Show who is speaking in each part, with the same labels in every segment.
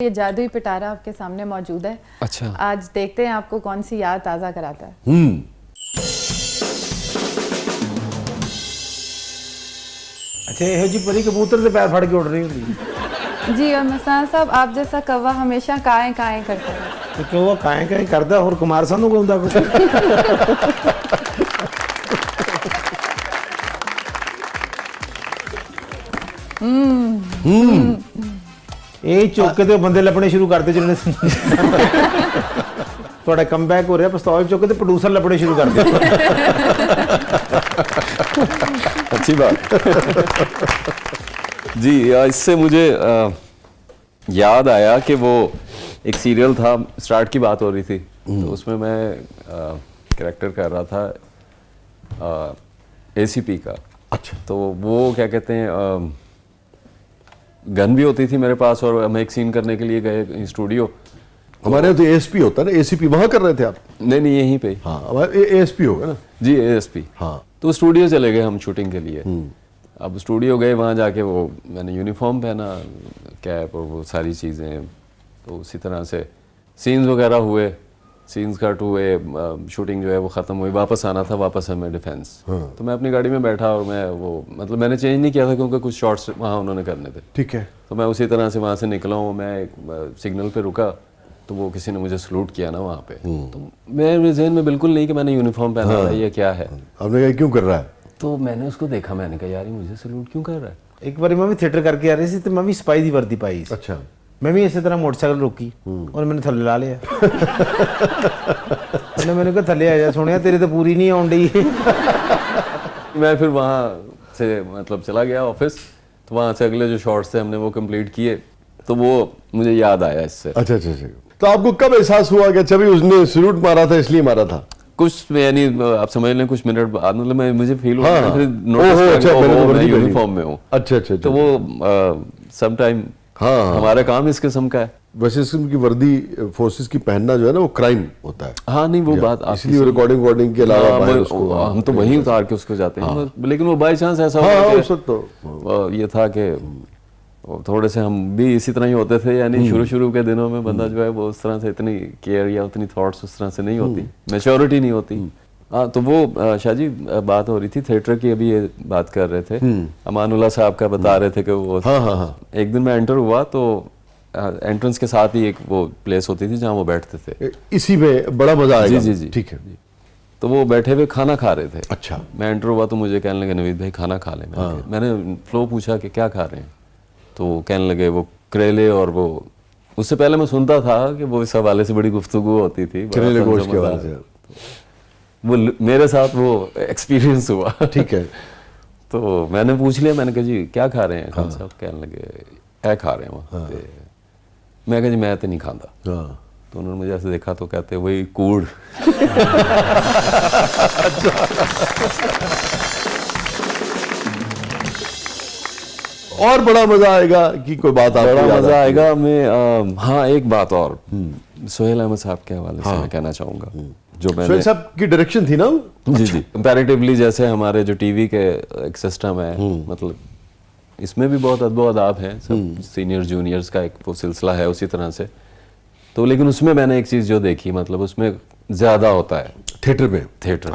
Speaker 1: ये जादुई पिटारा आपके सामने मौजूद है।
Speaker 2: अच्छा,
Speaker 1: आज देखते हैं आपको कौन सी याद ताज़ा कराता है।
Speaker 3: अच्छा, ਇਹੋ ਜੀ ਪਰੀ ਕਬੂतर ਦੇ ਪੈਰ ਫੜ ਕੇ ਉੱਡ ਰਹੀ ਹੁੰਦੀ
Speaker 1: जी और मस्ताना साहब, आप जैसा कौवा हमेशा काएं काएं करता है।
Speaker 3: ਤੇ ਕਿਉਂ ਉਹ ਕਾਇਂ ਕਾਇਂ ਕਰਦਾ? ਹੋਰ ਕੁਮਾਰ ਸਾਨੂੰ ਗਾਉਂਦਾ ਕੁਛ? ਇਹ ਚੁੱਕ ਕੇ ਤੇ ਬੰਦੇ ਲੱਭਣੇ ਸ਼ੁਰੂ ਕਰਦੇ ਜਿਹਨਾਂ ਨੇ ਤੁਹਾਡਾ ਕਮਬੈਕ ਹੋ ਰਿਹਾ, ਪਿਸਤੌਲ ਚੁੱਕ ਕੇ ਤੇ ਪ੍ਰੋਡਿਊਸਰ ਲੱਭਣੇ ਸ਼ੁਰੂ ਕਰਦੇ।
Speaker 2: अच्छी बात। जी, इससे मुझे याद आया कि वो एक सीरियल था, स्टार्ट की बात हो रही थी, तो उसमें मैं कैरेक्टर कर रहा था एसीपी का।
Speaker 4: अच्छा,
Speaker 2: तो वो क्या कहते हैं, गन भी होती थी मेरे पास और हम एक सीन करने के लिए गए स्टूडियो।
Speaker 4: हमारे यहाँ तो एएसपी होता है ना, एसीपी वहाँ कर रहे थे आप?
Speaker 2: नहीं, यहीं पे।
Speaker 4: हाँ, हमारे एएसपी होगा ना।
Speaker 2: जी, एएसपी।
Speaker 4: हाँ,
Speaker 2: तो स्टूडियो चले गए हम शूटिंग के लिए। अब स्टूडियो गए, वहाँ जाके वो मैंने यूनिफॉर्म पहना, कैप और वो सारी चीज़ें, तो उसी तरह से सीन्स वगैरह हुए, सीन्स कट हुए, शूटिंग जो है वो ख़त्म हुई, वापस आना था, वापस हमें डिफेंस। तो मैं अपनी गाड़ी में बैठा और मैं वो मतलब मैंने चेंज नहीं किया था क्योंकि कुछ शॉट्स वहाँ उन्होंने करने थे।
Speaker 4: ठीक है।
Speaker 2: तो मैं उसी तरह से वहाँ से निकला हूँ, मैं एक सिग्नल पे रुका तो वो किसी ने मुझे सलूट किया ना वहाँ पे। तो मेरे जहन में बिल्कुल नहीं कि मैंने यूनिफॉर्म पहना है, ये क्या है।
Speaker 4: आपने कहा क्यों कर रहा है?
Speaker 2: तो मैंने उसको देखा, मैंने कहा यार ये मुझे सलूट क्यों कर रहा है।
Speaker 3: ਇੱਕ ਵਾਰੀ ਮੈਂ ਵੀ ਥੀਏਟਰ ਕਰਕੇ ਆ ਰਹੀ ਸੀ ਤੇ ਮੈਂ ਵੀ ਸਪਾਈ ਦੀ ਵਰਦੀ ਪਾਈ ਸੀ।
Speaker 4: अच्छा,
Speaker 3: ਮੈਂ ਵੀ ਇਸੇ ਤਰ੍ਹਾਂ ਮੋਟਰਸਾਈਕਲ ਰੋਕੀ, ਉਹਨੇ ਮੈਨੂੰ ਥੱਲੇ ਲਾ ਲਿਆ। ਉਹਨੇ ਮੈਨੂੰ ਕਿਹਾ ਥੱਲੇ ਆ ਜਾ, ਸੁਣਿਆ ਤੇਰੇ ਤਾਂ ਪੂਰੀ ਨਹੀਂ ਆਉਣ ਡਈ।
Speaker 2: मैं फिर वहाँ से मतलब चला गया ऑफिस, तो वहाँ से अगले जो शॉट्स थे हमने वो कंप्लीट किए, तो वो मुझे याद आया इससे।
Speaker 4: अच्छा अच्छा अच्छा। तो आपको कब एहसास हुआ कि अच्छा भाई उसने सैल्यूट मारा था इसलिए मारा था?
Speaker 2: कुछ यानी आप समझ लें कुछ मिनट बाद मतलब मैं मुझे फील हुआ,
Speaker 4: हाँ,
Speaker 2: फिर
Speaker 4: ओहो,
Speaker 2: नोटिस
Speaker 4: अच्छा,
Speaker 2: किया
Speaker 4: मैंने तो
Speaker 2: मैं
Speaker 4: वर्दी पहनी।
Speaker 2: यूनिफॉर्म में हूँ।
Speaker 4: अच्छा अच्छा।
Speaker 2: तो वो सम टाइम
Speaker 4: हाँ,
Speaker 2: हमारा काम इस किस्म का है।
Speaker 4: वैसे इसकी वर्दी फोर्सेस की पहनना जो है ना वो क्राइम होता है।
Speaker 2: हाँ नहीं, वो बात आप
Speaker 4: इसलिए रिकॉर्डिंग के अलावा
Speaker 2: हाँ,
Speaker 4: बाहर उसको
Speaker 2: हम तो वहीं उतार के उसको जाते हैं, लेकिन वो बाई चांस ऐसा
Speaker 4: हाँ,
Speaker 2: हुआ
Speaker 4: हाँ,
Speaker 2: कि
Speaker 4: उस वक्त तो
Speaker 2: ये था कि थोड़े से हम भी इसी तरह ही होते थे, यानी शुरू के दिनों में बंदा जो है वो उस तरह से इतनी केयर या उतनी थॉट्स उस तरह से नहीं होती, मैच्योरिटी नहीं होती। हाँ, तो वो शाह जी बात हो रही थी थिएटर की, अभी ये बात कर रहे थे, अमानुल्लाह साहब का बता रहे थे कि वो
Speaker 4: हाँ हाँ हाँ।
Speaker 2: एक दिन मैं एंटर हुआ तो एंट्रेंस के साथ ही एक वो प्लेस होती थी जहाँ वो बैठते थे।
Speaker 4: इसी में बड़ा मजा आएगा।
Speaker 2: जी, जी, जी।
Speaker 4: ठीक है।
Speaker 2: तो वो बैठे हुए खाना खा रहे थे।
Speaker 4: अच्छा,
Speaker 2: मैं एंटर हुआ तो मुझे कहने लगे नवीद भाई खाना खा लें। मैंने फ्लो पूछा कि क्या खा रहे हैं, तो वो कहने लगे वो करेले, और वो उससे पहले मैं सुनता था कि वो इस हवाले से बड़ी गुफ्तगू होती थी, बड़ा
Speaker 4: करेले
Speaker 2: तंज
Speaker 4: गोश्त के
Speaker 2: मज़ा।
Speaker 4: हवाले से।
Speaker 2: वो मेरे साथ वो एक्सपीरियंस हुआ।
Speaker 4: ठीक है।
Speaker 2: तो मैंने पूछ लिया, मैंने कहा जी क्या खा रहे हैं खान साहब, कहने लगे ऐ खा रहे हैं वहाँ पे। मैं कहा जी मैं तो नहीं खाता।
Speaker 4: हाँ,
Speaker 2: तो उन्होंने मुझे ऐसे देखा तो कहते वही कूड़।
Speaker 4: और बड़ा मजा आएगा कि कोई बात आपको
Speaker 2: बड़ा
Speaker 4: याद
Speaker 2: मजा
Speaker 4: आती है?
Speaker 2: आएगा। मैं हाँ एक बात और सोहेल अहमद साहब के हवाले से मैं कहना चाहूँगा, जो मैंने
Speaker 4: सोहेल साहब की डायरेक्शन थी ना?
Speaker 2: जी जी कंपैरेटिवली जैसे हमारे जो टीवी के एक सिस्टम है, मतलब इसमें भी बहुत अदब अदाब है, सब सीनियर जूनियर्स का एक वो सिलसिला है उसी तरह से। तो लेकिन उसमें मैंने एक चीज़ जो देखी, मतलब उसमें ज़्यादा होता है
Speaker 4: थिएटर में।
Speaker 2: थिएटर।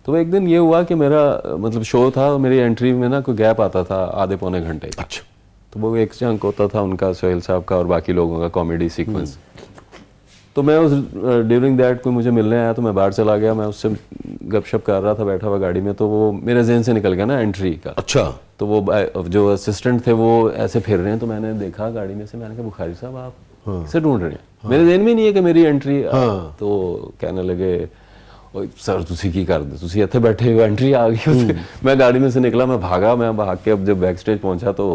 Speaker 2: तो एक दिन ये हुआ कि मेरा मतलब शो था, मेरी एंट्री में ना कोई गैप आता था आधे पौने घंटे का।
Speaker 4: अच्छा।
Speaker 2: तो वो एक चंक होता था उनका, सोहेल साहब का और बाकी लोगों का कॉमेडी सीक्वेंस। तो मैं उस ड्यूरिंग दैट कोई मुझे मिलने आया तो मैं बाहर चला गया, मैं उससे गपशप कर रहा था बैठा हुआ गाड़ी में, तो वो मेरे जहन से निकल गया ना एंट्री का।
Speaker 4: अच्छा।
Speaker 2: तो वो जो असिस्टेंट थे वो ऐसे फिर रहे हैं, तो मैंने देखा गाड़ी में से, मैंने कहा बुखारी साहब आप किसे ढूंढ रहे हैं? मेरे जहन में नहीं है कि मेरी एंट्री। तो कहने लगे सर तुसी की कर दे, तुसी इतने बैठे हुए एंट्री आ गई। मैं गाड़ी में से निकला, मैं भाग के अब जब बैक स्टेज पहुंचा तो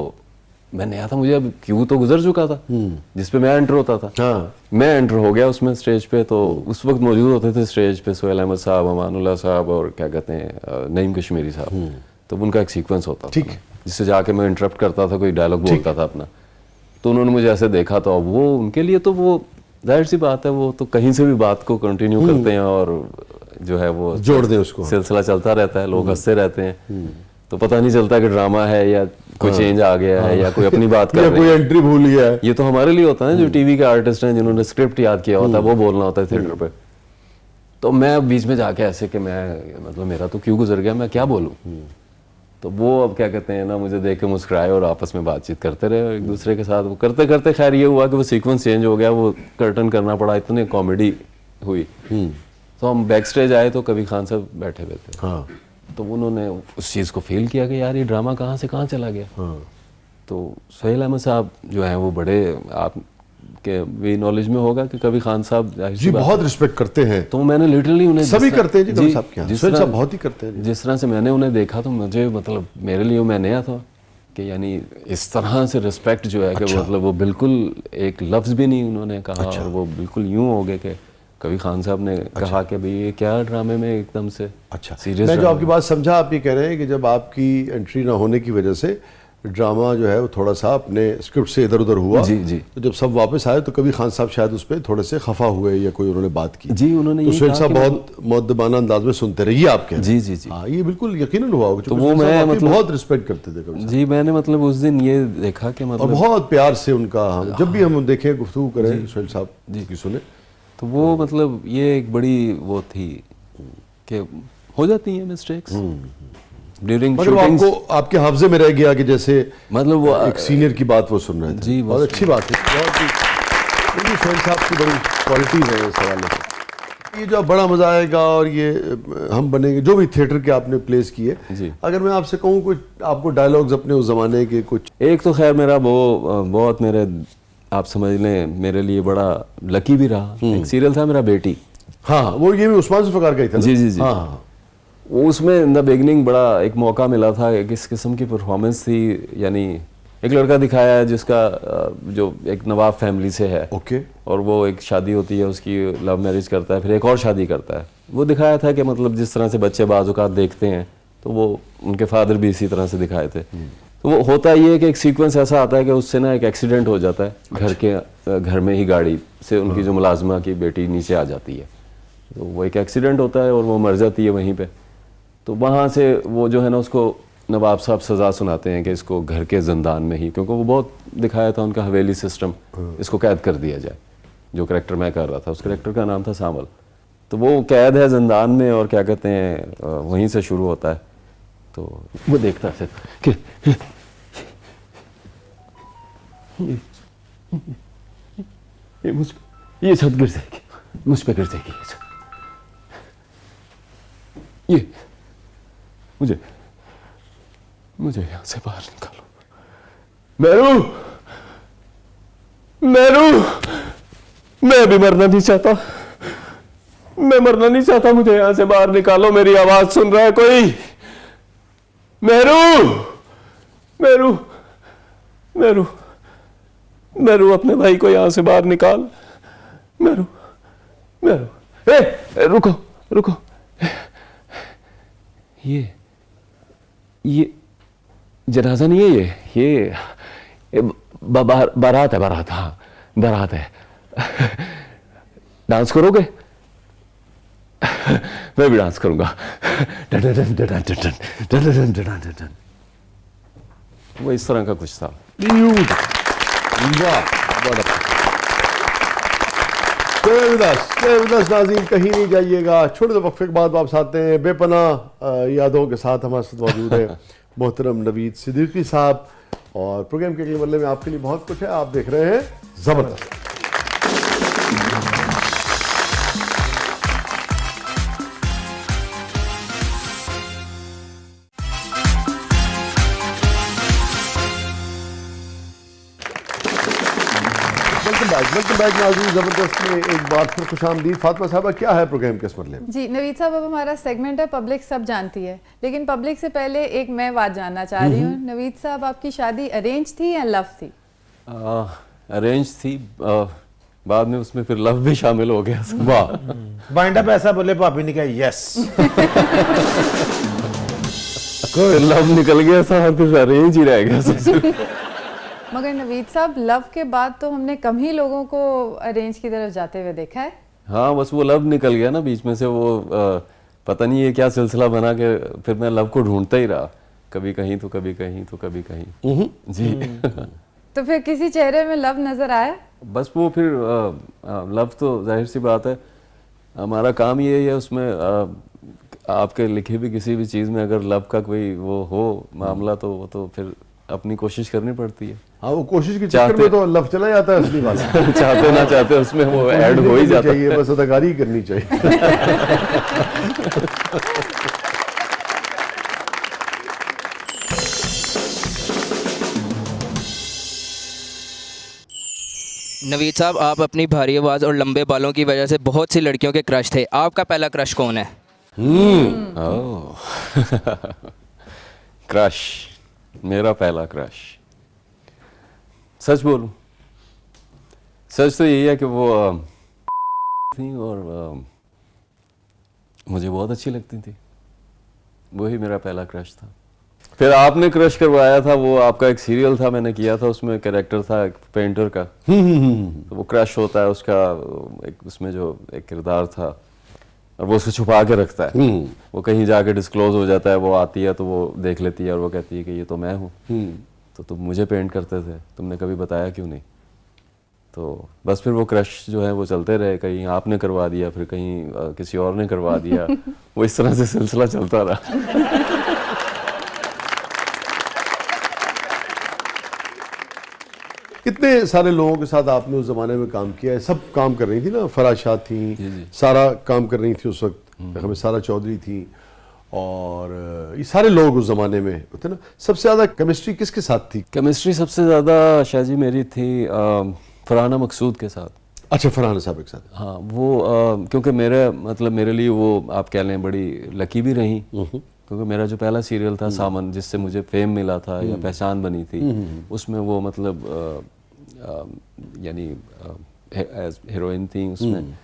Speaker 2: मैं नया था, मुझे अब क्यों तो गुजर चुका था जिसपे मैं एंटर होता था।
Speaker 4: हाँ।
Speaker 2: मैं एंटर हो गया उसमें स्टेज पे, तो उस वक्त मौजूद होते थे स्टेज पे सोहेल अहमद साहब, अमानुल्लाह साहब और क्या कहते हैं नईम कश्मीरी साहब। तो उनका एक सीक्वेंस होता था,
Speaker 4: ठीक।
Speaker 2: जिससे जाके मैं इंटरप्ट करता था, कोई डायलॉग बोलता था अपना। तो उन्होंने मुझे ऐसे देखा, तो अब वो उनके लिए तो वो जाहिर सी बात है, वो तो कहीं से भी बात को कंटिन्यू करते हैं और जो है वो
Speaker 4: जोड़ दें उसको,
Speaker 2: सिलसिला चलता रहता है, लोग हंसते रहते हैं। तो पता नहीं चलता कि ड्रामा है या कोई चेंज आ गया है या कोई अपनी बात कर
Speaker 4: या
Speaker 2: रहे
Speaker 4: कोई
Speaker 2: हैं।
Speaker 4: एंट्री भूल गया है।
Speaker 2: ये तो हमारे लिए होता है जो टीवी के आर्टिस्ट हैं जिन्होंने स्क्रिप्ट याद किया होता है वो बोलना होता है थिएटर पे। तो मैं बीच में जाके ऐसे कि मैं मतलब मेरा तो क्यों गुजर गया, मैं क्या बोलूँ। तो वो अब क्या कहते हैं ना, मुझे देख के मुस्कुराए और आपस में बातचीत करते रहे एक दूसरे के साथ। वो करते करते खैर ये हुआ कि वो सीक्वेंस चेंज हो गया, वो कर्टन करना पड़ा, इतनी कॉमेडी हुई। तो हम बैक स्टेज आए तो कबीर खान साहब बैठे हुए थे।
Speaker 4: हाँ
Speaker 2: तो उन्होंने उस चीज़ को फील किया कि यार ये ड्रामा कहाँ से कहाँ चला गया।
Speaker 4: हाँ
Speaker 2: तो सुहेल अहमद साहब जो हैं वो बड़े आपके भी नॉलेज में होगा कि कबीर खान साहब जाहिर सी
Speaker 4: जी
Speaker 2: बात-
Speaker 4: बहुत रिस्पेक्ट करते हैं,
Speaker 2: तो मैंने लिटरली उन्हें
Speaker 4: सभी
Speaker 2: जिस तरह-
Speaker 4: करते हैं जी कबीर साहब के यहाँ।
Speaker 2: जिस
Speaker 4: सुहेल
Speaker 2: तरह-
Speaker 4: साहब बहुत ही करते हैं जी।
Speaker 2: जिस तरह से मैंने उन्हें देखा तो मुझे मतलब मेरे लिए मैं नया था कि यानी इस तरह से रिस्पेक्ट जो है कि मतलब वो बिल्कुल एक लफ्ज़ भी नहीं उन्होंने कहा और वो बिल्कुल यूं हो गए कि कबीर खान साहब ने कहा कि भाई ये क्या ड्रामे में एकदम से
Speaker 4: अच्छा
Speaker 2: सीरियस।
Speaker 4: मैं जो आपकी बात समझा, आप ये कह रहे हैं कि जब आपकी एंट्री ना होने की वजह से ड्रामा जो है वो थोड़ा सा अपने स्क्रिप्ट से इधर उधर हुआ।
Speaker 2: जी, जी।
Speaker 4: तो जब सब वापस आए तो कबीर खान साहब शायद उस पर थोड़े से खफा हुए या कोई उन्होंने बात की।
Speaker 2: जी, उन्होंने
Speaker 4: तो
Speaker 2: यही
Speaker 4: सुहेल
Speaker 2: कहा
Speaker 4: साहब
Speaker 2: कि
Speaker 4: बहुत मुअद्दबाना अंदाज में सुनते रहे, ये आप कह रहे
Speaker 2: जी
Speaker 4: हैं।
Speaker 2: जी जी
Speaker 4: हाँ ये बिल्कुल यकीनन हुआ होगा,
Speaker 2: तो
Speaker 4: क्योंकि
Speaker 2: वो
Speaker 4: सुहेल साहब
Speaker 2: मैं
Speaker 4: आपकी
Speaker 2: मतलब-
Speaker 4: बहुत रिस्पेक्ट करते थे कबीर साहब।
Speaker 2: जी मैंने मतलब उस दिन ये देखा कि
Speaker 4: और
Speaker 2: मतलब
Speaker 4: बहुत प्यार से उनका हम जब भी हम देखें गुफ्तगू करें सुहेल साहब की सुने।
Speaker 2: तो वो मतलब ये एक बड़ी वो थी कि हो जाती हैं मिस्टेक्स ड्यूरिंग
Speaker 4: मगर वो
Speaker 2: शूटिंग।
Speaker 4: आपको आपके हाफ्जे में रह गया कि जैसे
Speaker 2: मतलब वो
Speaker 4: एक सीनियर की बात वो सुन रहे थे।
Speaker 2: जी, वो
Speaker 4: बहुत अच्छी बात है, बहुत ही क्योंकि सुहेल साहब की बड़ी क्वालिटीज है इस हवाले से। ये जो बड़ा मजा आएगा और ये हम बनेंगे जो भी थिएटर के आपने प्लेस किए,
Speaker 2: जी।
Speaker 4: अगर मैं आपसे कहूँ कुछ आपको डायलॉग्स अपने उस जमाने के कुछ।
Speaker 2: एक तो खैर मेरा वो बहुत मेरे आप समझ लें मेरे लिए बड़ा लकी भी रहा। एक सीरियल था मेरा बेटी।
Speaker 4: हाँ वो ये भी उस्मान जुल्फ़िकार का ही था ना?
Speaker 2: जी, जी, जी।
Speaker 4: हाँ हाँ
Speaker 2: वो उसमें इन द बिगनिंग बड़ा एक मौका मिला था, एक इस किस्म की परफॉर्मेंस थी। यानी एक लड़का दिखाया है जिसका जो एक नवाब फैमिली से है
Speaker 4: ओके।
Speaker 2: और वो एक शादी होती है उसकी, लव मैरिज करता है, फिर एक और शादी करता है। वो दिखाया था कि मतलब जिस तरह से बच्चे बाज़-औक़ात देखते हैं तो वो उनके फादर भी इसी तरह से दिखाए थे। तो वो होता ये है कि एक सीक्वेंस ऐसा आता है कि उससे ना एक एक्सीडेंट हो जाता है घर में ही गाड़ी से उनकी जो मुलाजमा की बेटी नीचे आ जाती है। तो वो एक एक्सीडेंट होता है और वो मर जाती है वहीं पे। तो वहाँ से वो जो है ना उसको नवाब साहब सज़ा सुनाते हैं कि इसको घर के ज़िंदान में ही, क्योंकि वो बहुत दिखाया था उनका हवेली सिस्टम, इसको कैद कर दिया जाए। जो करैक्टर मैं कर रहा था उस करैक्टर का नाम था सामल। तो वो कैद है ज़िंदान में और क्या कहते हैं वहीं से शुरू होता है। तो वो देखता है कि ये मुझ पे ये छत गिर जाएगी, मुझ पे गिर जाएगी ये छत। ये मुझे यहां से बाहर निकालो। मेरू मेरू मैं भी मरना नहीं चाहता, मैं मरना नहीं चाहता, मुझे यहां से बाहर निकालो। मेरी आवाज सुन रहा है कोई? मेरू मेरू मेरू मेरू अपने भाई को यहां से बाहर निकाल। मेरू मेरू ए रुको रुको, ये जनाजा नहीं है, ये बारात है, बारात। हाँ बारात है। डांस करोगे? मैं भी डांस करूंगा। वो इस तरह का कुछ था।
Speaker 4: नाज़रीन कहीं नहीं जाइएगा, छोटे से वक्फे के बाद वापस आते हैं। बेपनाह यादों के साथ हमारे साथ मौजूद है मोहतरम नवीद सिद्दीकी साहब और प्रोग्राम के अगले मरले में आपके लिए बहुत कुछ है। आप देख रहे हैं जबरदस्त। वेलकम बैक नाज़रीन, जबरदस्त में एक बार फिर खुशामदीद। फातिमा साहबा क्या है प्रोग्राम के इस मरले में?
Speaker 1: जी नवीद साहब, अब हमारा सेगमेंट है पब्लिक सब जानती है, लेकिन पब्लिक से पहले एक मैं बात जानना चाह रही हूँ। नवीद साहब, आपकी शादी अरेंज थी या लव थी?
Speaker 2: अरेंज थी, बाद में उसमें फिर लव भी शामिल हो गया।
Speaker 4: वाह,
Speaker 3: बाइंड अप ऐसा बोले भाभी ने कहा यस।
Speaker 2: लव निकल गया था, फिर अरेंज ही रह गया।
Speaker 1: मगर नवीद साहब, लव के बाद तो हमने कम ही लोगों को अरेंज की तरफ जाते हुए देखा है।
Speaker 2: हाँ बस वो लव निकल गया ना बीच में से। वो पता नहीं ये क्या सिलसिला बना के फिर मैं लव को ढूंढता ही रहा। कभी कहीं तो कभी कहीं तो कभी कहीं जी।
Speaker 1: तो फिर किसी चेहरे में लव नजर आया?
Speaker 2: बस वो फिर लव तो जाहिर सी बात है, हमारा काम ये है उसमें आपके लिखे भी किसी भी चीज़ में अगर लव का कोई वो हो मामला तो वो तो फिर अपनी कोशिश करनी पड़ती है।
Speaker 4: हाँ, वो कोशिश के चक्कर में तो लव चला जाता है असली बात।
Speaker 2: चाहते ना चाहते उसमें वो ऐड हो ही जाता है।
Speaker 4: चाहिए, बस अदाकारी करनी चाहिए।
Speaker 5: नवीद साहब, आप अपनी भारी आवाज़ और लंबे बालों की वजह से बहुत सी लड़कियों के क्रश थे। आपका पहला क्रश कौन है?
Speaker 2: क्रश, मेरा पहला क्रश, सच बोलूं, सच तो यही है कि वो थी और मुझे बहुत अच्छी लगती थी, वही मेरा पहला क्रश था। फिर आपने क्रश करवाया था, वो आपका एक सीरियल था मैंने किया था, उसमें कैरेक्टर था एक पेंटर का, तो वो क्रश होता है उसका, एक उसमें जो एक किरदार था और वो उसको छुपा के रखता है, वो कहीं जाके डिस्क्लोज हो जाता है, वो आती है तो वो देख लेती है और वो कहती है कि ये तो मैं हूँ, तो तुम मुझे पेंट करते थे, तुमने कभी बताया क्यों नहीं। तो बस फिर वो क्रश जो है वो चलते रहे, कहीं आपने करवा दिया, फिर कहीं किसी और ने करवा दिया, वो इस तरह से सिलसिला चलता रहा।
Speaker 4: कितने सारे लोगों के साथ आपने उस जमाने में काम किया है? सब काम कर रही थी ना, फराज शाह थी, सारा काम कर रही थी उस वक्त, हमें सारा चौधरी थी, और ये सारे लोग उस जमाने में होते ना। सबसे ज्यादा केमिस्ट्री किसके साथ थी?
Speaker 2: केमिस्ट्री सबसे ज़्यादा शाह जी मेरी थी फरहाना मकसूद के साथ।
Speaker 4: अच्छा, फरहाना साहब के साथ।
Speaker 2: हाँ, वो क्योंकि मेरे लिए वो आप कह लें बड़ी लकी भी रही, क्योंकि मेरा जो पहला सीरियल था सामन, जिससे मुझे फेम मिला था या पहचान बनी थी, उसमें वो मतलब यानी हीरोइन थी उसमें,